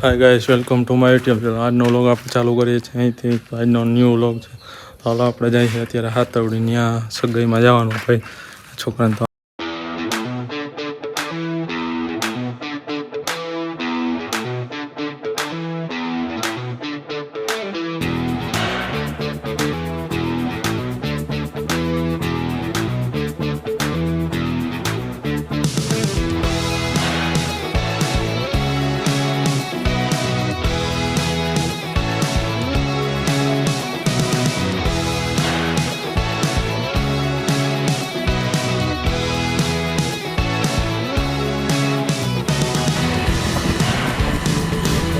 Hi guys, welcome to my YouTube channel. આજનો vlog આપણે ચાલુ કરીએ છીએ અહીંથી. આજનો ન્યૂ વ્લોગ છે. તો હાલો આપણે જઈએ છીએ અત્યારે હાથવડી, ત્યાં સગાઈમાં જવાનું ભાઈ છોકરાને. તો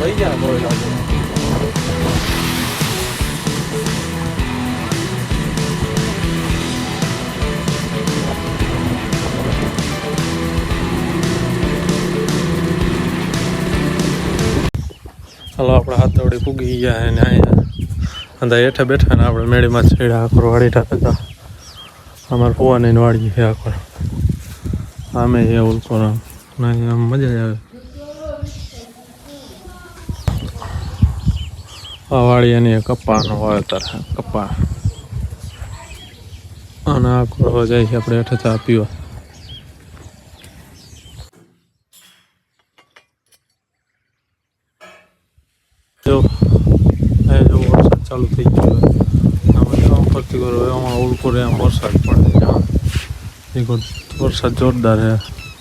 લઈ ગયા બોલ હાલો આપણે હાથવડી પૂગી ગયા અને અહીંયા અંદર હેઠા બેઠા ને આપણે મેળીમાં છેડા આખર વાળી હતા. અમારે ફોવાની વાળી છે આખર. આમે એ ઉલકો આમ મજા આવે. આ વાળી એની કપાનો વાવેતર કપા અને આખો જાય છે આપણે હેઠા ચા પીવા. જો વરસાદ ચાલુ થઈ ગયો. આમાં ફરતી કરો એમાં ઉલકો રહે, આમ વરસાદ પડે. વરસાદ જોરદાર છે.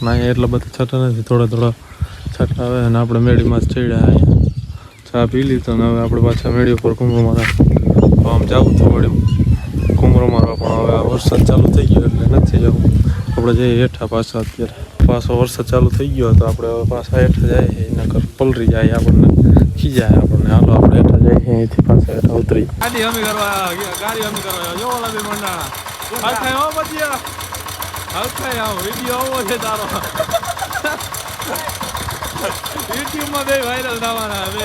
ના એટલા બધા છાંટા નથી, થોડા થોડા છાંટા આવે. અને આપણે મેળીમાં જ ચડ્યા અહીંયા ચા પી લીધો ને હવે આપણે પાછા મેળી ઉપર કુમરો મારવા. આમ જવું તો મેળી કુમરો મારવા, પણ હવે આ વરસાદ ચાલુ થઈ ગયો એટલે નથી જવું. આપણે જઈએ હેઠા પાછા. અત્યારે પાછો વરસાદ ચાલુ થઈ ગયો તો આપણે હવે પાછા હેઠા જઈએ. એના કર પલરી જાય આપણને, ખીજાય આપણને. હાલો આપણે હેઠા જઈએ અહીંથી પાછા હેઠા ઉતરી. ગાડી અમે કરવા જો ઓલા બે મંડાણા હલખાય હો બચિયા હલખાય. આવો વિડીયો આવો છે તારો યુટ્યુબમાં બે વાયરલ થવાના બે.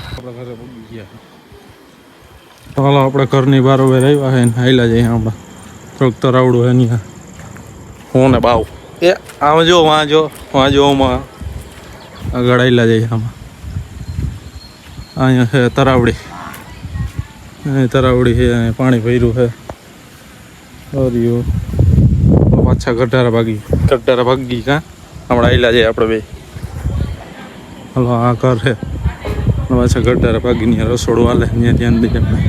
આપણા ઘરે પગી ગયા. હાલો આપણે ઘરની બારોબાર આવ્યા છે ને હાઈલા જઈએ. આપણા થોડુંક તરાવડું છે ત્યાં હું ને બાવ એ આમ જો વાં જો આમાં આગળ હાઈલા જઈએ. આમાં અહીંયા છે તરાવડી, તરાવડી છે. પાણી ભર્યું છે. હરિયો પાછા ગઢારા ભાગી કાં હમણાં આવેલા છે આપણે બે. હલો આ ઘર છે. પાછા ગઢારા ભાગીને રસોડું હાલે ત્યાં ધ્યાન દઈએ આપણે.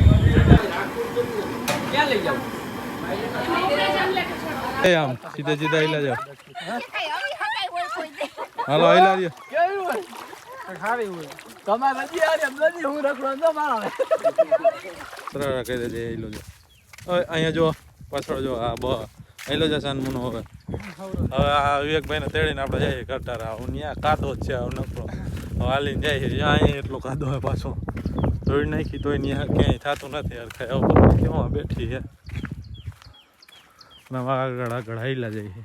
આમ સીધા સીધા આવેલા જાઓ. હાલો આવેલા રહ્યો. અહીંયા જો પાછળ જો આ હેલો જસાન મુનો. હવે આ વિવેકભાઈને તેડીને આપણે જઈએ કટારા. ત્યાં કાદો જ છે નકરો. હવે હાલીને જાય છે. અહીંયા એટલો કાદો હોય પાછો ધોઈ નાખી તોય ત્યાં ક્યાંય થતું નથી. અરખાય હવે કેવા બેઠી છે અને આગળ હાઈલા જાય છે.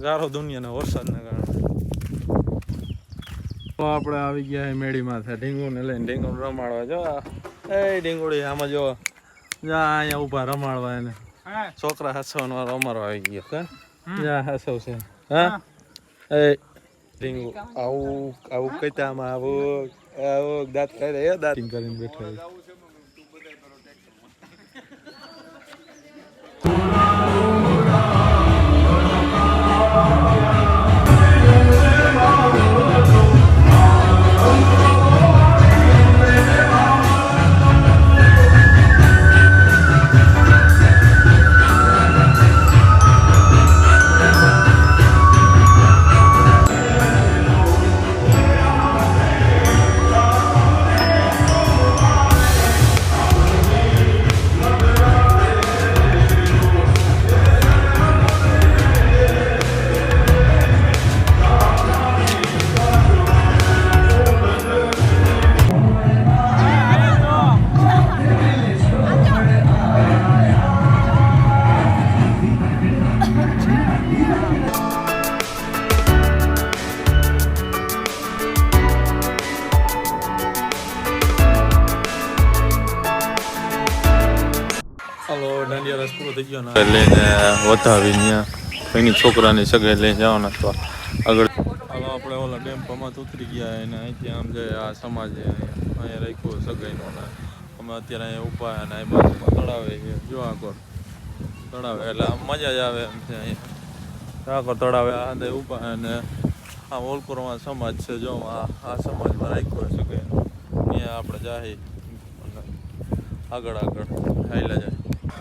ગારો દુનિયાના વરસાદના કારણે. તો આપણે આવી ગયા મેળીમાં છે. ઢીંગુને લઈને ઢીંગુને રમાડવા. જો એ ઢીંગુડી આમાં જો અહીંયા ઊભા રમાડવા. એને છોકરા હસવાનો અમારો આવી ગયો. જ્યાં હસવ છે. હા એ ઢીંગુ આવું કહેતા આમાં આવું દાંત કરે દાંત કરીને બેઠા. હાલો દાંડિયા રસ પૂરો થઈ ગયો ને લઈને વધાવી ત્યાં ભાઈની છોકરાની સગાઈ લઈને જવાના તો આગળ હાલો આપણે ઓલા ડેમ્પમાં ઉતરી ગયા અને અહીંથી આમ જે આ સમાજે અહીંયા રાખ્યું સગાઈનો ને અમે અત્યારે અહીંયા ઊભા અને અહીં બાજુમાં તળાવે છે જો આગળ તળાવે એટલે આમ મજા જ આવે એમ છે અહીંયા આગળ તળાવે આ અંદર ઊભા અને આ ઓલકોરમાં સમાજ છે જો આ સમાજમાં રાખ્યો સગાઈનો ત્યાં આપણે જાય આગળ આગળ હાઈલા જાય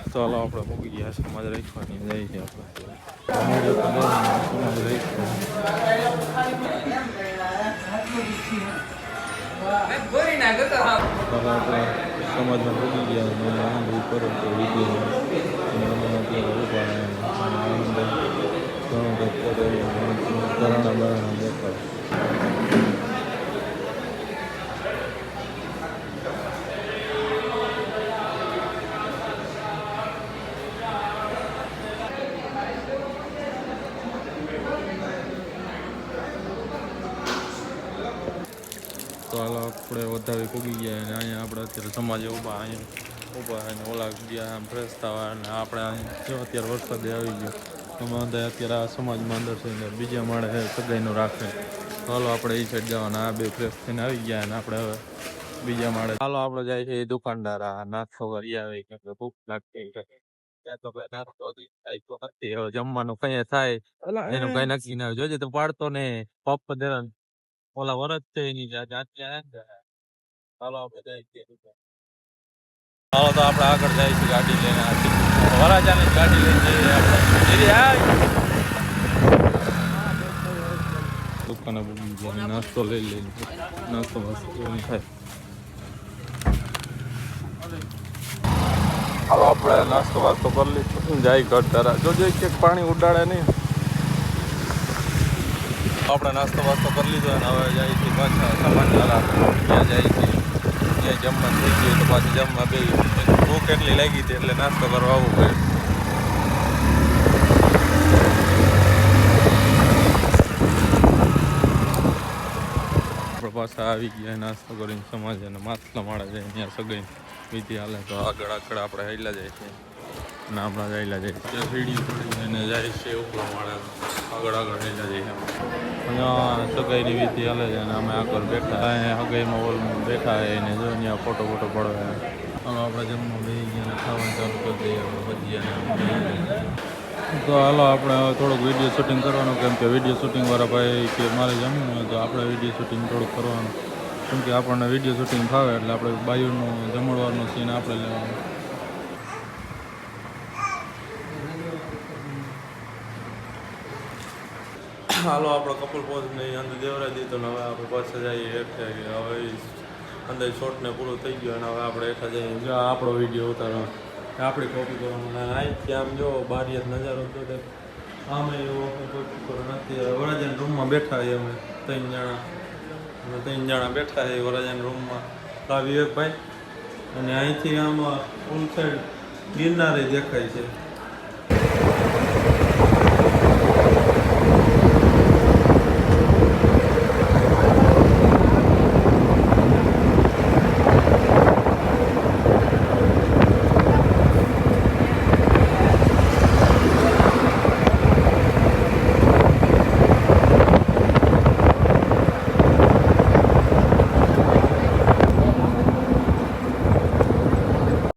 તો હાલો આપણે મૂકી ગયા સમાજ રાખવાની જાય છે આપણે સમાજ સમાજમાં મૂકી ગયા આનંદ ઉપર ઘણા બારણા દેખાય તો હાલ આપણે વધારે પૂગી ગયા અને અહીંયા આપણે અત્યારે સમાજે ઊભા અને ઓલા ગયા આમ ફ્રેશ થવા અને આપણે જો અત્યારે વરસાદે આવી ગયો એમાં અંદર અત્યારે આ સમાજમાં અંદર થઈને બીજા માળે સગાઈનું રાખે તો હાલો આપણે એ સાઈડ જવાના આ બે ફ્રેશ થઈને આવી ગયા અને આપણે હવે બીજા માળે હાલો આપણે જાય છે એ દુકાનદાર આ નાસ્તો કરી આવે કે ભૂખ લાગતી ત્યાં તો કઈ નાસ્તો નથી હવે જમવાનું કઈ થાય એનું કઈ નક્કી ના જોજે તો પાડતો ને પપ દેરણ ઓલા વરસ છે એની હાલો આપણે જાય હાલો તો આપણે આગળ જાય છે ગાડી લઈને વરાજાની ગાડી લઈને દુકાને બની ગયા નાસ્તો લઈ લઈને નાસ્તો થાય હાલો આપણે નાસ્તો વાસ્તો કરી લીધો જાય ઘર તારા જોજે કે પાણી ઉડાડે નહીં આપણે નાસ્તો વાસ્તો કરી લીધો અને હવે જાય છે પાછા સમાજવાળા ત્યાં જાય છે ત્યાં જમવાનું થઈ ગયું તો પાછું જમવા બે ભૂખ એટલી લાગી હતી એટલે નાસ્તો કરવા આવવું પડે આપણે પાછા આવી ગયા નાસ્તો કરીને સમાજ અને માથલા માળા જાય ત્યાં સગાઈ વિધિ હાલે તો આગળ આગળ આપણે હાઈલા જાય છે અને હમણાં જાયેલા જાય ત્યાં સીડી પડી અને જાય છે ઉપલા માળા આગળ આગળ હાઈલા જાય અહીંયા સગાઈની વિધિ હાલે છે અને અમે આગળ બેઠા અહીંયા સગાઈમાં ઓલમાં બેઠા એને જો ત્યાં ફોટો પડે હાલો આપણે જમવા બેસી ગયા ખાવાનું ચાલુ કરી દઈએ ભજીયા તો હાલો આપણે થોડુંક વિડીયો શૂટિંગ કરવાનું કેમ કે વિડીયો શૂટિંગવાળા ભાઈ કે મારે જમવું હોય તો આપણે વિડીયો શૂટિંગ થોડુંક કરવાનું કેમ કે આપણને વિડીયો શૂટિંગ ફાવે એટલે આપણે બાયુનું જમણવારનું સીન આપણે લેવાનું હાલો આપણો કપલ પોઝને અંદર દેવરાઈ દીધો ને હવે આપણે પાછા જઈએ હેઠે હવે અંદર શોર્ટને પૂરું થઈ ગયું અને હવે આપણે હેઠા જઈએ જો આપણો વિડીયો ઉતારવાનો આપણી કોપી કરવાનું અને અહીંથી આમ જો બારી નજારો તો આમે એવો કોપી કરો નથી વરાજાના રૂમમાં બેઠા છીએ અમે ત્રણ જણા બેઠા છે વરાજાના રૂમમાં આ વિવેકભાઈ અને અહીંથી આમ ફૂલ સાઈડ ગિરનારે દેખાય છે